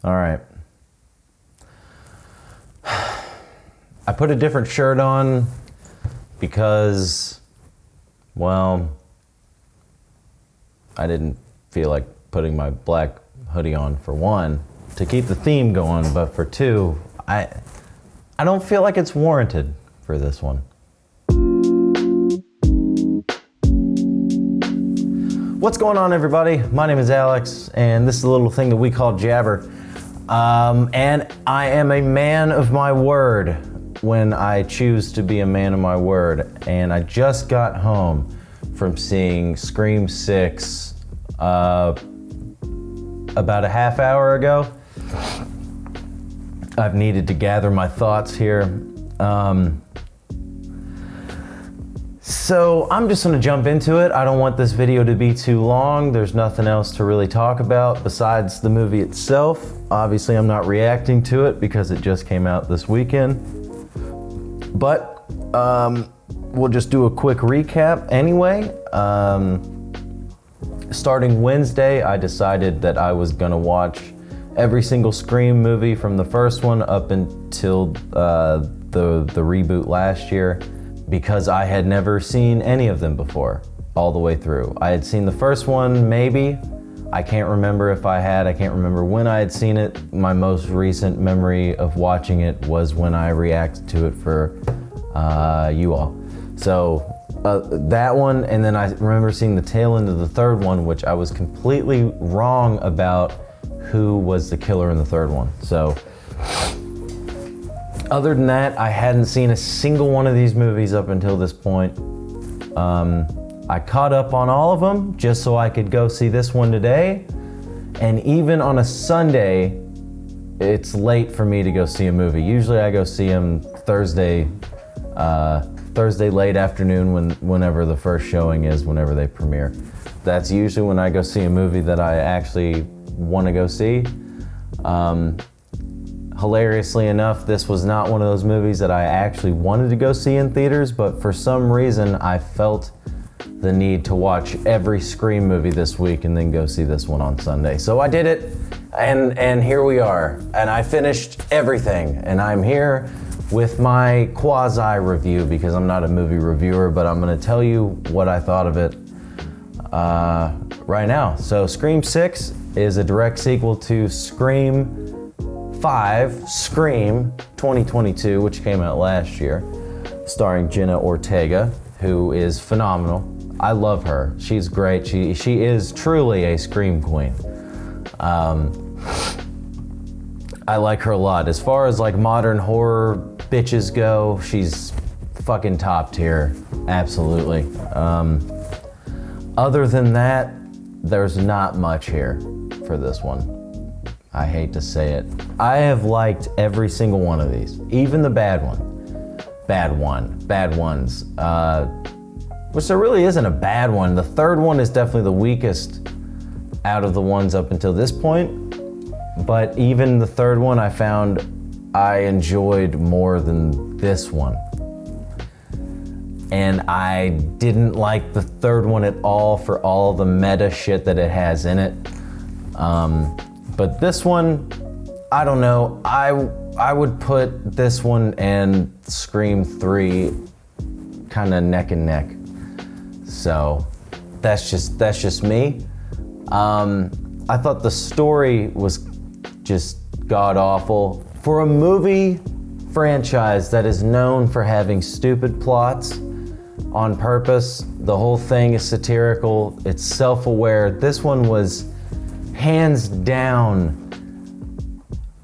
All right. I put a different shirt on because, well, I didn't feel like putting my black hoodie on, for one, to keep the theme going, but for two, I don't feel like it's warranted for this one. What's going on, everybody? My name is Alex, and this is a little thing that we call Jabber. And I am a man of my word when I choose to be a man of my word. And I just got home from seeing Scream 6 about a half hour ago. I've needed to gather my thoughts here. So I'm just gonna jump into it. I don't want this video to be too long. There's nothing else to really talk about besides the movie itself. Obviously, I'm not reacting to it because it just came out this weekend. But we'll just do a quick recap anyway. Starting Wednesday, I decided that I was gonna watch every single Scream movie from the first one up until the reboot last year, because I had never seen any of them before, all the way through. I had seen the first one, maybe. I can't remember if I had. I can't remember when I had seen it. My most recent memory of watching it was when I reacted to it for you all. So that one, and then I remember seeing the tail end of the third one, which I was completely wrong about who was the killer in the third one. So, other than that, I hadn't seen a single one of these movies up until this point. I caught up on all of them just so I could go see this one today. And even on a Sunday, it's late for me to go see a movie. Usually I go see them Thursday late afternoon whenever the first showing is, whenever they premiere. That's usually when I go see a movie that I actually want to go see. Hilariously enough, this was not one of those movies that I actually wanted to go see in theaters, but for some reason I felt the need to watch every Scream movie this week and then go see this one on Sunday. So I did it, and here we are. And I finished everything, and I'm here with my quasi review because I'm not a movie reviewer, but I'm gonna tell you what I thought of it right now. So Scream 6 is a direct sequel to Scream 5, Scream 2022, which came out last year, starring Jenna Ortega, who is phenomenal. I love her. She's great. She is truly a Scream queen. I like her a lot. As far as like modern horror bitches go, she's fucking top tier. Absolutely. Other than that, there's not much here for this one. I hate to say it. I have liked every single one of these, even the bad ones. Which there really isn't a bad one. The third one is definitely the weakest out of the ones up until this point. But even the third one I found I enjoyed more than this one. And I didn't like the third one at all for all the meta shit that it has in it. But this one, I don't know. I would put this one and Scream 3 kind of neck and neck. So that's just me. I thought the story was just god awful. For a movie franchise that is known for having stupid plots on purpose, the whole thing is satirical, it's self-aware. This one was hands down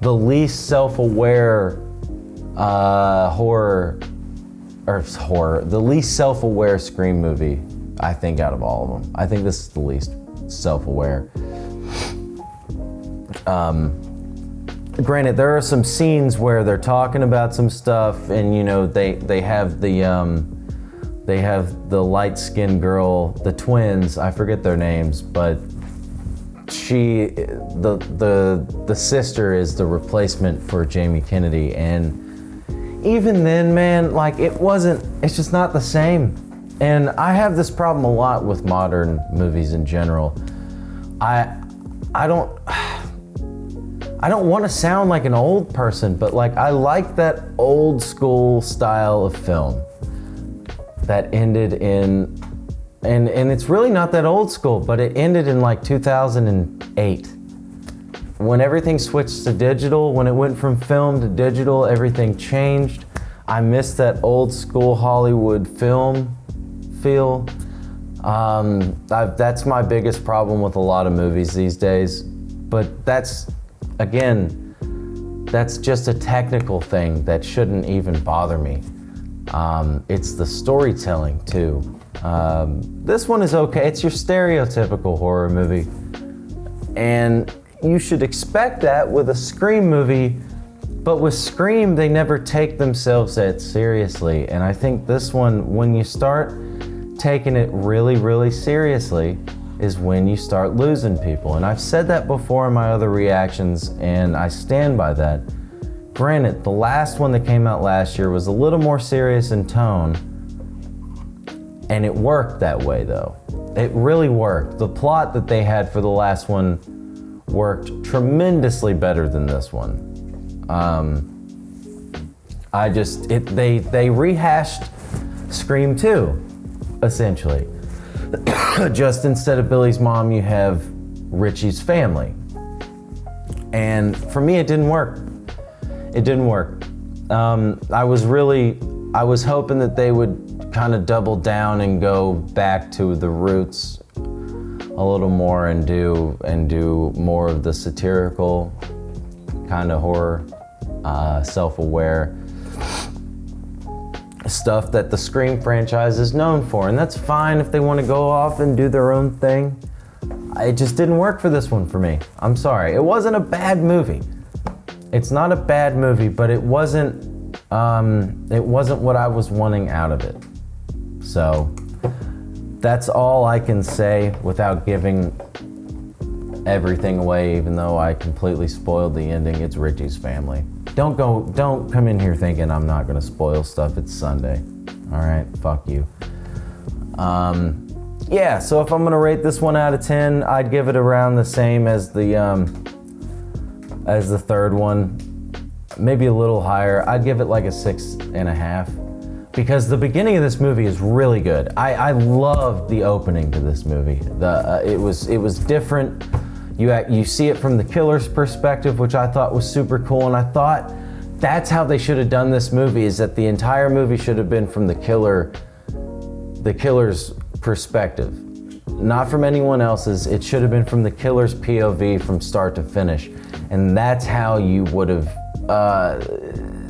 the least self-aware the least self-aware Scream movie, I think, out of all of them. I think this is the least self-aware. Granted, there are some scenes where they're talking about some stuff, and you know they have the light-skinned girl, the twins. I forget their names, but the sister is the replacement for Jamie Kennedy, and even then, man, like it's just not the same. And I have this problem a lot with modern movies in general. I don't I don't want to sound like an old person, but like I like that old school style of film that ended in, and it's really not that old school, but it ended in like 2008. When everything switched to digital, when it went from film to digital, everything changed. I miss that old school Hollywood film feel. That's my biggest problem with a lot of movies these days, but that's just a technical thing that shouldn't even bother me. It's the storytelling too. This one is okay. It's your stereotypical horror movie, and you should expect that with a Scream movie, but with Scream, they never take themselves that seriously, and I think this one, when you start taking it really, really seriously, is when you start losing people. And I've said that before in my other reactions, and I stand by that. Granted, the last one that came out last year was a little more serious in tone, and it worked that way though. It really worked. The plot that they had for the last one worked tremendously better than this one. They rehashed Scream 2, essentially. Just instead of Billy's mom, you have Richie's family. And for me, it didn't work. It didn't work. I was hoping that they would kind of double down and go back to the roots a little more and do more of the satirical kind of horror, self-aware stuff that the Scream franchise is known for, and that's fine if they want to go off and do their own thing. It just didn't work for this one for me. I'm sorry. It wasn't a bad movie. It's not a bad movie, but it wasn't what I was wanting out of it. So that's all I can say without giving everything away, even though I completely spoiled the ending. It's Richie's family. Don't come in here thinking I'm not gonna spoil stuff. It's Sunday. All right, fuck you. Yeah, so if I'm gonna rate this one out of 10, I'd give it around the same as the third one, maybe a little higher. I'd give it like a 6.5, because the beginning of this movie is really good. I love the opening to this movie. It was different. You see it from the killer's perspective, which I thought was super cool, and I thought that's how they should have done this movie, is that the entire movie should have been from the killer's perspective, not from anyone else's. It should have been from the killer's POV from start to finish, and that's how you would have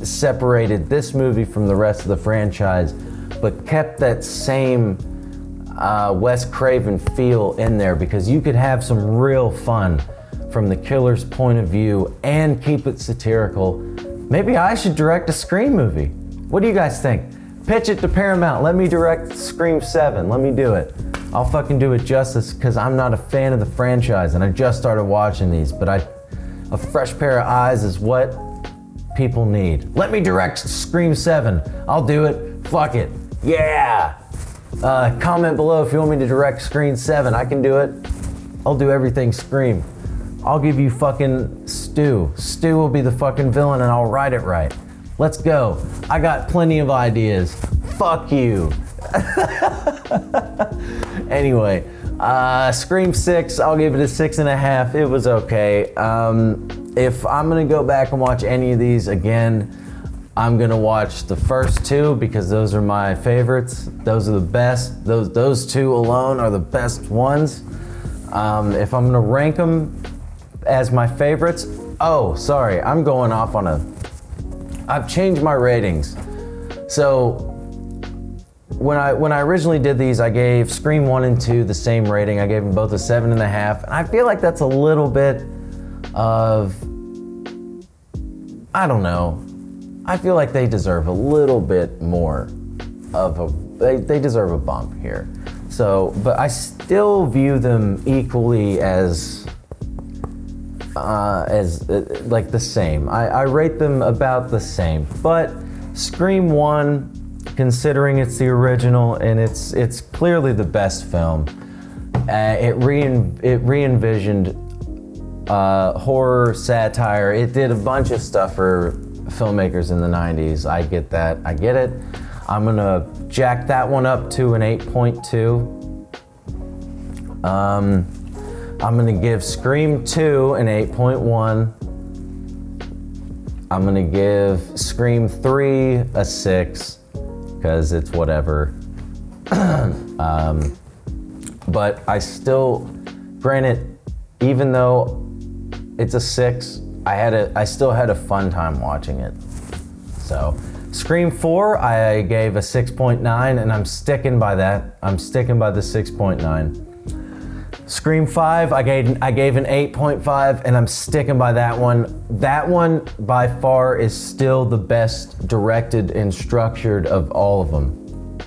separated this movie from the rest of the franchise, but kept that same Wes Craven feel in there, because you could have some real fun from the killer's point of view and keep it satirical. Maybe I should direct a Scream movie. What do you guys think? Pitch it to Paramount. Let me direct Scream 7. Let me do it. I'll fucking do it justice, because I'm not a fan of the franchise and I just started watching these, but a fresh pair of eyes is what people need. Let me direct Scream 7. I'll do it. Fuck it. Yeah. Comment below if you want me to direct Scream 7. I can do it. I'll do everything Scream. I'll give you fucking Stu. Stu will be the fucking villain and I'll write it right. Let's go. I got plenty of ideas. Fuck you. Anyway, Scream 6, I'll give it a 6.5. It was okay. If I'm gonna go back and watch any of these again, I'm gonna watch the first two, because those are my favorites. Those are the best. Those two alone are the best ones. If I'm gonna rank them as my favorites, oh, sorry, I'm going off on I've changed my ratings. So when I originally did these, I gave Scream 1 and 2 the same rating. I gave them both a 7.5. And I feel like that's a little bit of, I don't know. I feel like they deserve a little bit more of they deserve a bump here. So, but I still view them equally as like the same. I rate them about the same. But Scream 1, considering it's the original and it's clearly the best film, it re-envisioned horror, satire. It did a bunch of stuff for filmmakers in the 90s. I get that, I get it. I'm gonna jack that one up to an 8.2. I'm gonna give Scream 2 an 8.1. I'm gonna give Scream 3 a 6, because it's whatever. But I still, granted, even though it's a 6, I still had a fun time watching it. So, Scream 4, I gave a 6.9, and I'm sticking by that. I'm sticking by the 6.9. Scream 5, I gave an 8.5, and I'm sticking by that one. That one, by far, is still the best directed and structured of all of them.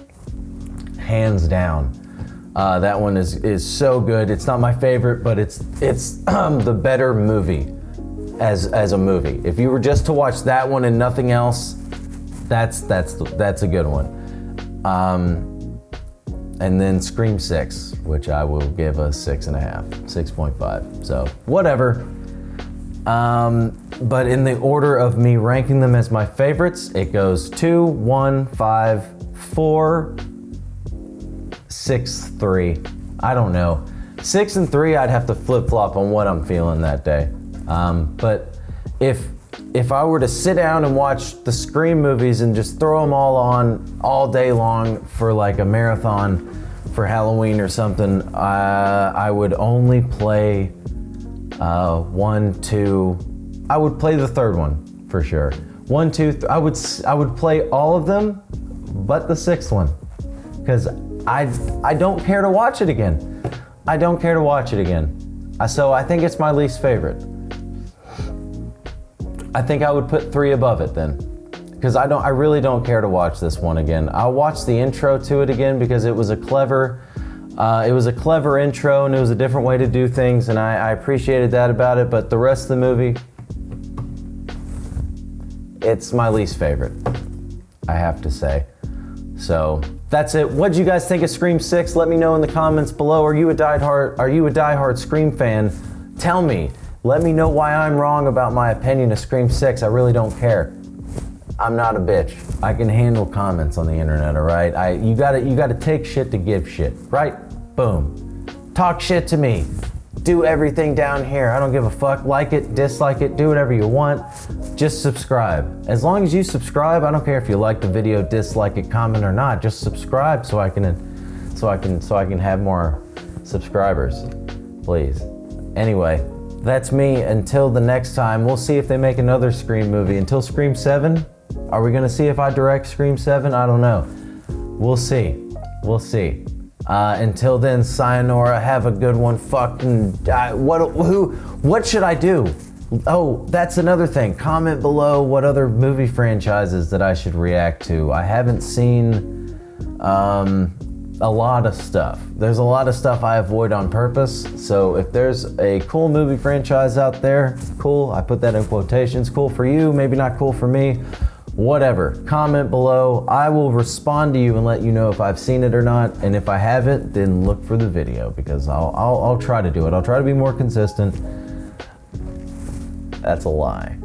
Hands down. That one is so good. It's not my favorite, but it's the better movie as a movie. If you were just to watch that one and nothing else, that's a good one. And then Scream 6, which I will give a 6.5, 6.5. So whatever. But in the order of me ranking them as my favorites, it goes 2, 1, 5, 4, 6, 3. I don't know. 6 and 3, I'd have to flip-flop on what I'm feeling that day. But if I were to sit down and watch the Scream movies and just throw them all on all day long for like a marathon for Halloween or something, I would only play 1, 2. I would play the third one for sure. 1, 2, I would play all of them, but the 6th one, because I don't care to watch it again. I don't care to watch it again. So I think it's my least favorite. I think I would put 3 above it then, because I really don't care to watch this one again. I'll watch the intro to it again because it was a clever intro and it was a different way to do things, and I appreciated that about it. But the rest of the movie, it's my least favorite, I have to say. So that's it. What do you guys think of Scream 6? Let me know in the comments below. Are you a diehard Scream fan? Tell me. Let me know why I'm wrong about my opinion of Scream 6. I really don't care. I'm not a bitch. I can handle comments on the internet, all right? You gotta take shit to give shit, right? Boom. Talk shit to me. Do everything down here. I don't give a fuck. Like it, dislike it, do whatever you want. Just subscribe. As long as you subscribe, I don't care if you like the video, dislike it, comment or not. Just subscribe so I can have more subscribers, please. Anyway, that's me. Until the next time, we'll see if they make another Scream movie. Until Scream 7, are we gonna see if I direct Scream 7? I don't know. We'll see. We'll see. Until then, sayonara. Have a good one. Fucking what should I do? Oh, that's another thing. Comment below what other movie franchises that I should react to. I haven't seen a lot of stuff. There's a lot of stuff I avoid on purpose. So if there's a cool movie franchise out there, cool, I put that in quotations, cool for you, maybe not cool for me, whatever. Comment below. I will respond to you and let you know if I've seen it or not. And if I haven't, then look for the video, because I'll try to do it. I'll try to be more consistent. That's a lie.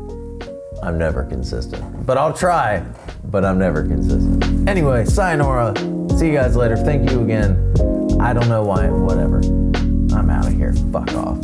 I'm never consistent. But I'll try, but I'm never consistent. Anyway, sayonara. See you guys later. Thank you again. I don't know why, whatever. I'm out of here. Fuck off.